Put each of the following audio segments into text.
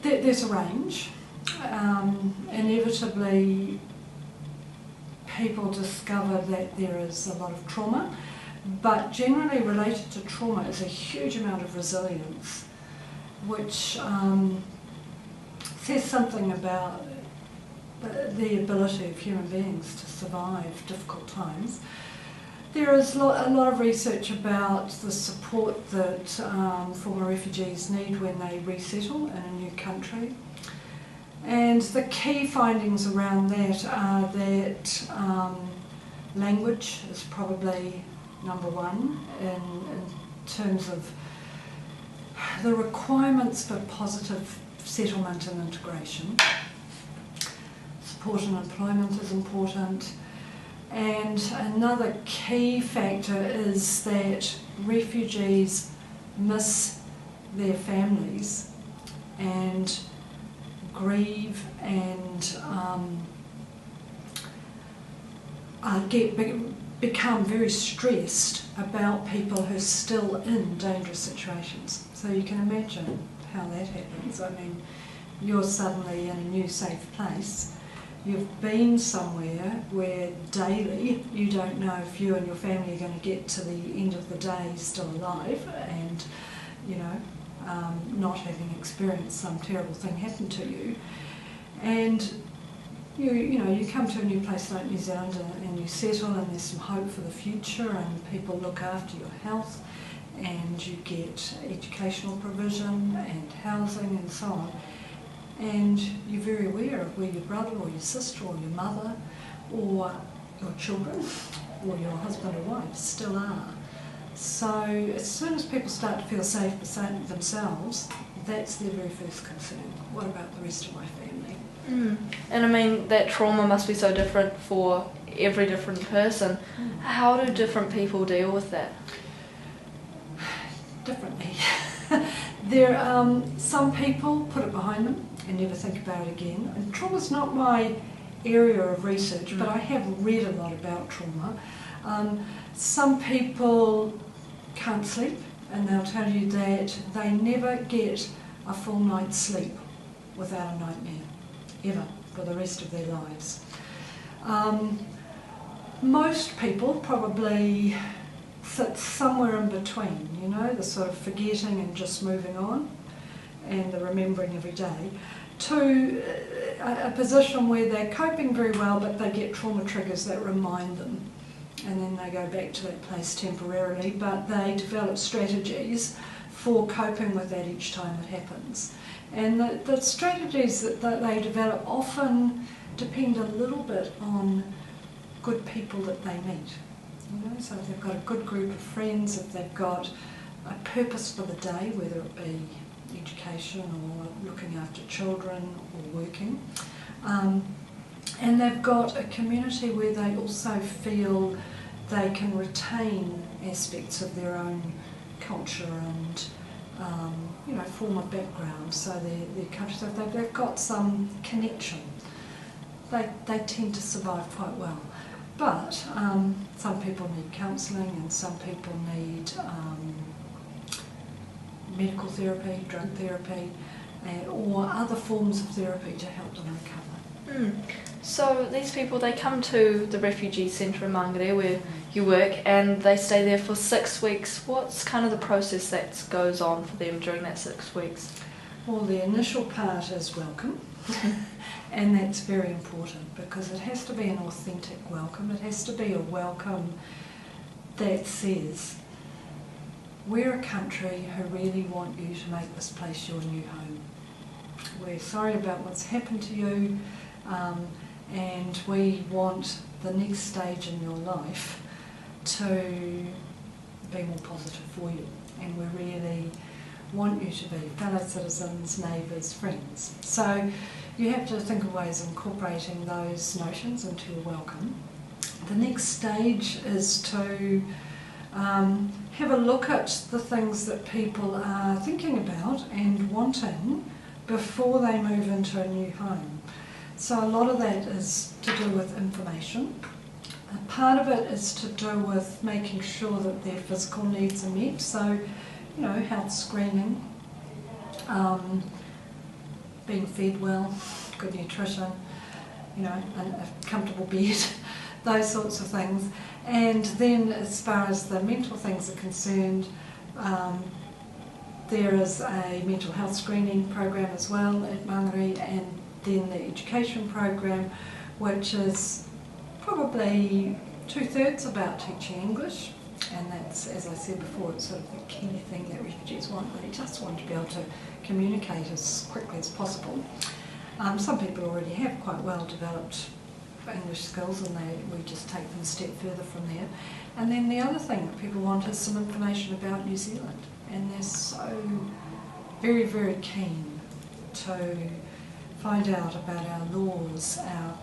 there's a range. Inevitably, people discover that there is a lot of trauma, but generally related to trauma is a huge amount of resilience, which says something about the ability of human beings to survive difficult times. There is a lot of research about the support that former refugees need when they resettle in a new country. And the key findings around that are that language is probably number one in terms of the requirements for positive settlement and integration. Support and employment is important. And another key factor is that refugees miss their families and grieve and become very stressed about people who are still in dangerous situations. So you can imagine how that happens. I mean, you're suddenly in a new safe place. You've been somewhere where daily you don't know if you and your family are going to get to the end of the day still alive, and not having experienced some terrible thing happen to you. And you come to a new place like New Zealand and you settle, and there's some hope for the future, and people look after your health, and you get educational provision and housing and so on. And you're very aware of where your brother or your sister or your mother or your children or your husband or wife still are. So as soon as people start to feel safe themselves, that's their very first concern. What about the rest of my family? And I mean, that trauma must be so different for every different person. How do different people deal with that? Differently. Some people put it behind them and never think about it again. And trauma's not my area of research, but I have read a lot about trauma. Some people can't sleep, and they'll tell you that they never get a full night's sleep without a nightmare, ever, for the rest of their lives. Most people probably sit somewhere in between, the sort of forgetting and just moving on, and the remembering every day, to a position where they're coping very well, but they get trauma triggers that remind them, and then they go back to that place temporarily, but they develop strategies for coping with that each time it happens. And the strategies that they develop often depend a little bit on good people that they meet. So if they've got a good group of friends, if they've got a purpose for the day, whether it be education or looking after children or working, and they've got a community where they also feel they can retain aspects of their own culture and former background, so their country, so they've got some connection, they tend to survive quite well. But some people need counselling, and some people need medical therapy, drug therapy, or other forms of therapy to help them recover. So these people, they come to the refugee centre in Mangere where you work, and they stay there for 6 weeks. What's kind of the process that goes on for them during that 6 weeks? Well, the initial part is welcome. And that's very important, because it has to be an authentic welcome. It has to be a welcome that says, we're a country who really want you to make this place your new home. We're sorry about what's happened to you, and we want the next stage in your life to be more positive for you. And we really want you to be fellow citizens, neighbours, friends. So you have to think of ways of incorporating those notions into your welcome. The next stage is to have a look at the things that people are thinking about and wanting before they move into a new home. So a lot of that is to do with information. A part of it is to do with making sure that their physical needs are met, so health screening, being fed well, good nutrition, you know, a comfortable bed, those sorts of things. And then as far as the mental things are concerned, there is a mental health screening program as well at Mangere, and then the education program, which is probably 2/3 about teaching English. And that's, as I said before, it's sort of the key thing that refugees want. They just want to be able to communicate as quickly as possible. Some people already have quite well developed English skills, and we just take them a step further from there. And then the other thing that people want is some information about New Zealand, and they're so very, very keen to find out about our laws, our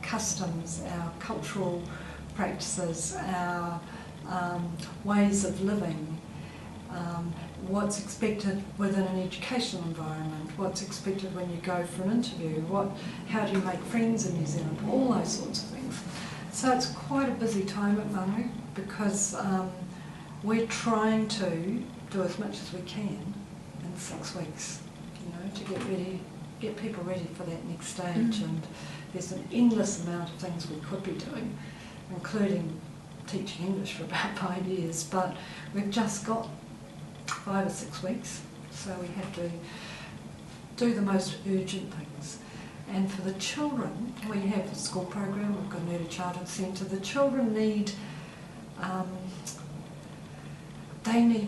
customs, our cultural practices, our ways of living, what's expected within an educational environment, what's expected when you go for an interview, how do you make friends in New Zealand, all those sorts of things. So it's quite a busy time at Manu, because we're trying to do as much as we can in 6 weeks, you know, to get people ready for that next stage. And there's an endless amount of things we could be doing, including teaching English for about 5 years, but we've just got 5 or 6 weeks, so we have to do the most urgent things. And for the children, we have a school program, we've got an early childhood centre. The children need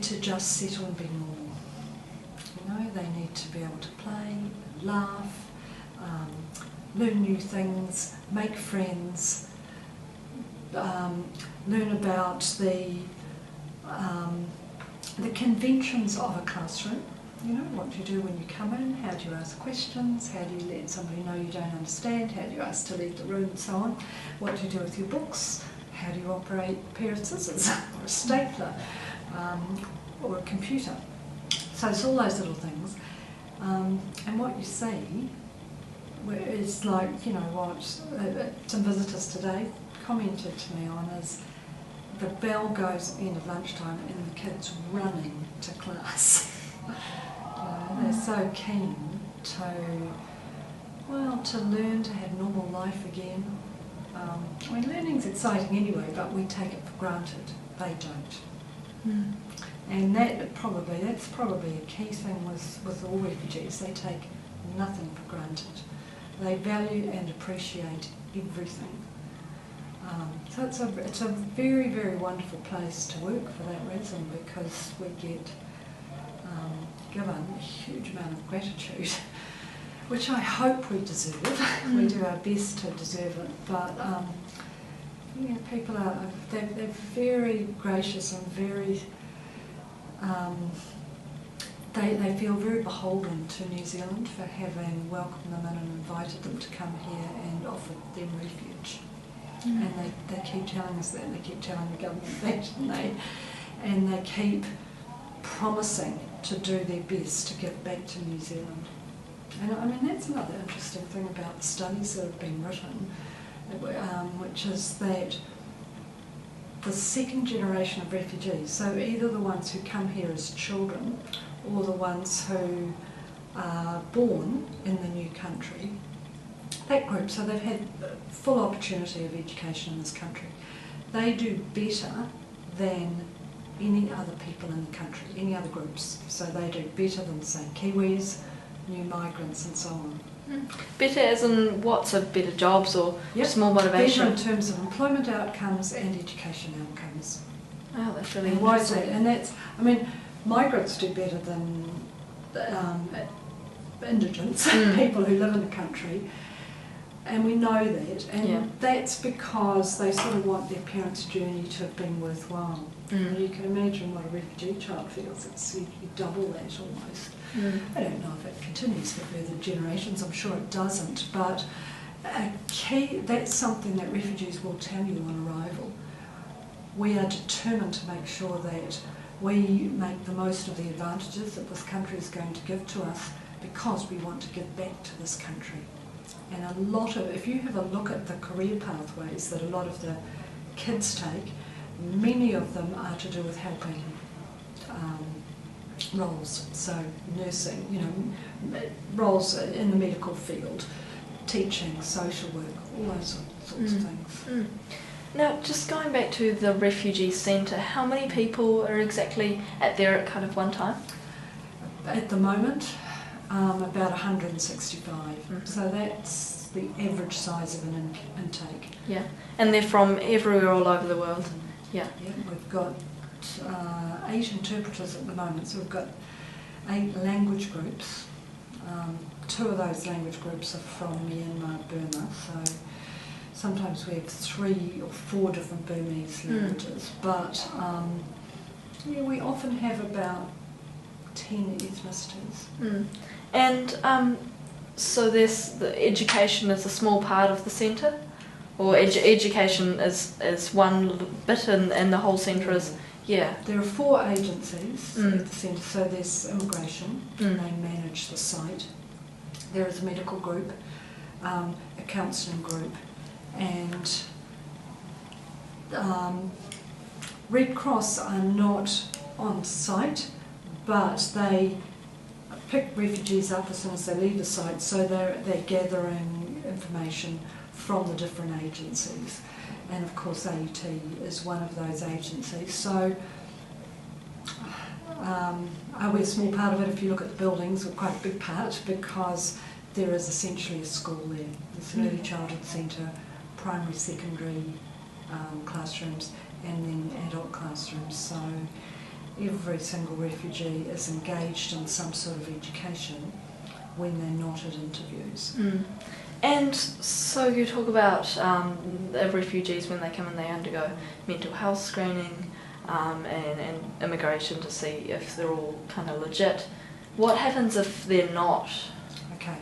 to just settle and be normal. You know, they need to be able to play, laugh, learn new things, make friends, learn about the conventions of a classroom. You know, what do you do when you come in, how do you ask questions, how do you let somebody know you don't understand, how do you ask to leave the room, and so on. What do you do with your books, how do you operate a pair of scissors or a stapler or a computer. So it's all those little things. And what you see is like, you know, what some visitors today commented to me on is the bell goes at the end of lunchtime and the kids running to class. They're so keen to learn to have normal life again. I mean, learning's exciting anyway, but we take it for granted. They don't. And that's probably a key thing with all refugees. They take nothing for granted. They value and appreciate everything. So it's a very, very wonderful place to work for that reason, because we get given a huge amount of gratitude, which I hope we deserve. We do our best to deserve it, but you know, people they're very gracious and very they feel very beholden to New Zealand for having welcomed them in and invited them to come here and offered them refuge. And they keep telling us that, and they keep telling the government that, and they keep promising to do their best to give back to New Zealand. And I mean, that's another interesting thing about the studies that have been written, which is that the second generation of refugees, so either the ones who come here as children or the ones who are born in the new country, that group, so they've had full opportunity of education in this country, they do better than any other people in the country, any other groups. So they do better than, say, Kiwis, new migrants and so on. Better as in what's a better jobs or just more motivation? Better in terms of employment outcomes and education outcomes. Oh, that's really and why is interesting. that? And that's, I mean, migrants do better than indigents, people who live in the country. And we know that, and that's because they sort of want their parents' journey to have been worthwhile. And you can imagine what a refugee child feels. It's you double that almost. I don't know if it continues for further generations, I'm sure it doesn't, but that's something that refugees will tell you on arrival. We are determined to make sure that we make the most of the advantages that this country is going to give to us, because we want to give back to this country. And if you have a look at the career pathways that a lot of the kids take, many of them are to do with helping roles. So nursing, roles in the medical field, teaching, social work, all those sorts of things. Now, just going back to the refugee centre, how many people are exactly there at kind of one time? At the moment, about 165. So that's the average size of an intake. Yeah, and they're from everywhere all over the world. Yeah. Yeah, we've got 8 interpreters at the moment, so we've got 8 language groups. 2 of those language groups are from Myanmar, Burma, so sometimes we have 3 or 4 different Burmese languages, but yeah, we often have about 10 ethnicities. And so the education is a small part of the centre? Or education is one little bit and the whole centre is, yeah. There are 4 agencies at the centre, so there's immigration, and they manage the site. There is a medical group, a counselling group, and Red Cross are not on site, but they pick refugees up as soon as they leave the site, so they're gathering information from the different agencies, and of course AUT is one of those agencies. So are we a small part of it? If you look at the buildings, we're quite a big part, because there is essentially a school there. There's an early childhood centre, primary, secondary classrooms, and then adult classrooms. So every single refugee is engaged in some sort of education when they're not at interviews. And so you talk about the refugees when they come in, they undergo mental health screening and immigration to see if they're all kind of legit. What happens if they're not? Okay,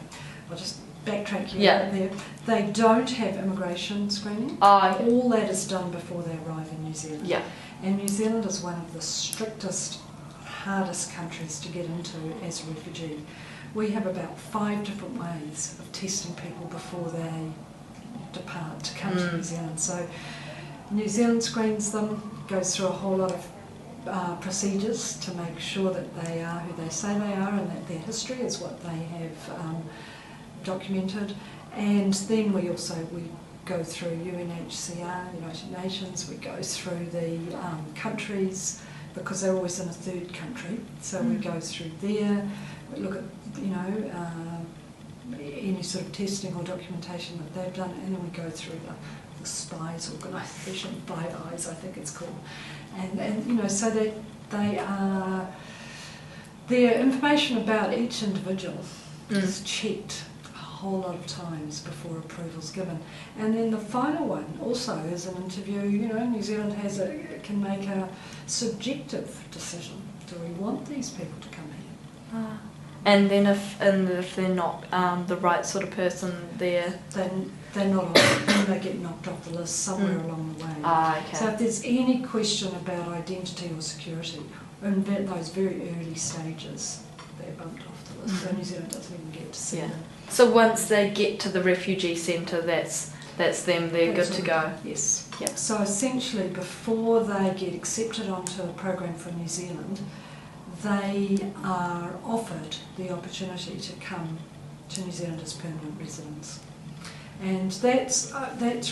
I'll just backtrack you Yeah. there. They don't have immigration screening. Okay. All that is done before they arrive in New Zealand. Yeah. And New Zealand is one of the strictest, hardest countries to get into as a refugee. We have about 5 different ways of testing people before they depart to come to New Zealand. So New Zealand screens them, goes through a whole lot of procedures to make sure that they are who they say they are, and that their history is what they have documented. And then we go through UNHCR, United Nations, we go through the countries, because they're always in a third country, so we go through there, we look at any sort of testing or documentation that they've done, and then we go through the SPIES organisation, Five Eyes I think it's called, and so that they are, their information about each individual is checked a whole lot of times before approval's given. And then the final one also is an interview. New Zealand can make a subjective decision. Do we want these people to come here? And then if they're not the right sort of person, then they're not on, then they get knocked off the list somewhere along the way. Okay. So if there's any question about identity or security, in those very early stages, they're bumped off the list. So New Zealand doesn't even get to see them. So once they get to the refugee centre, that's them, they're good to go? Yes. Yeah. So essentially, before they get accepted onto a program for New Zealand, they are offered the opportunity to come to New Zealand as permanent residents. And that's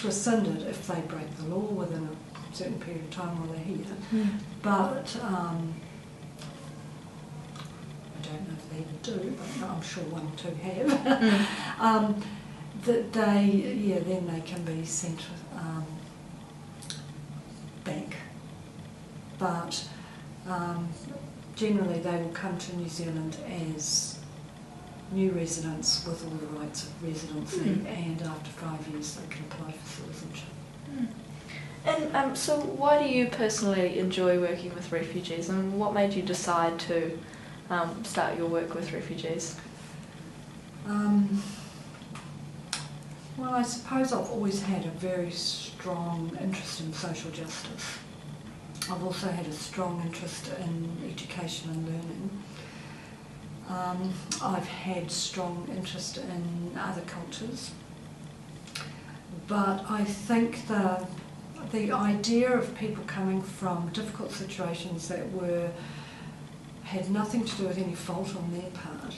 rescinded if they break the law within a certain period of time while they're here. But I don't know if they even do, but I'm sure 1 or 2 have. That then they can be sent back. But generally they will come to New Zealand as new residents with all the rights of residency, and after 5 years they can apply for citizenship. And so why do you personally enjoy working with refugees, and what made you decide to start your work with refugees? Well, I suppose I've always had a very strong interest in social justice. I've also had a strong interest in education and learning. I've had strong interest in other cultures, but I think the idea of people coming from difficult situations that had nothing to do with any fault on their part,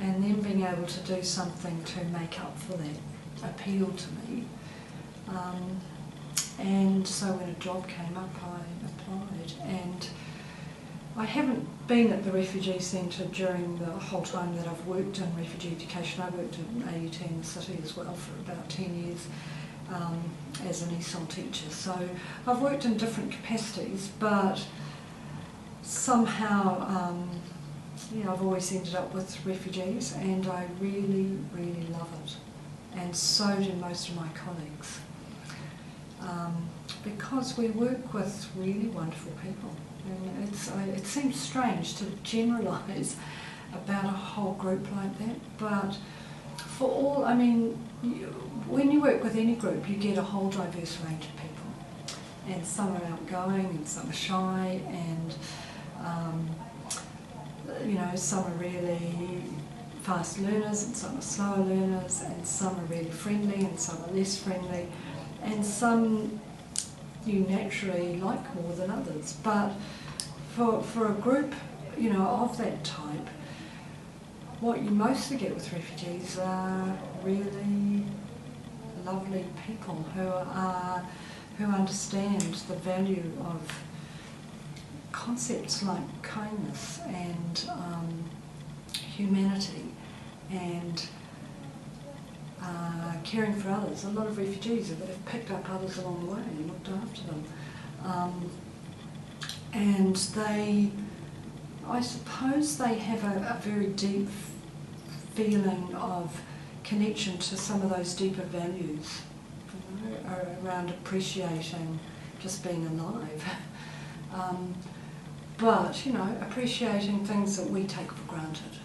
and then being able to do something to make up for that appealed to me. And so when a job came up, I applied. And I haven't been at the Refugee Centre during the whole time that I've worked in refugee education. I worked in AUT in the city as well for about 10 years as an ESOL teacher. So I've worked in different capacities, but somehow I've always ended up with refugees, and I really, really love it. And so do most of my colleagues. Because we work with really wonderful people. And it seems strange to generalise about a whole group like that, but for all, when you work with any group, you get a whole diverse range of people. And some are outgoing, and some are shy, and some are really fast learners, and some are slower learners, and some are really friendly, and some are less friendly, and some you naturally like more than others. But for a group, of that type, what you mostly get with refugees are really lovely people who understand the value of concepts like kindness and humanity and caring for others. A lot of refugees have picked up others along the way and looked after them. And I suppose they have a very deep feeling of connection to some of those deeper values, around appreciating just being alive. But, appreciating things that we take for granted.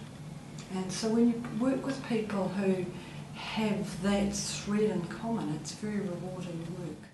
And so when you work with people who have that thread in common, it's very rewarding work.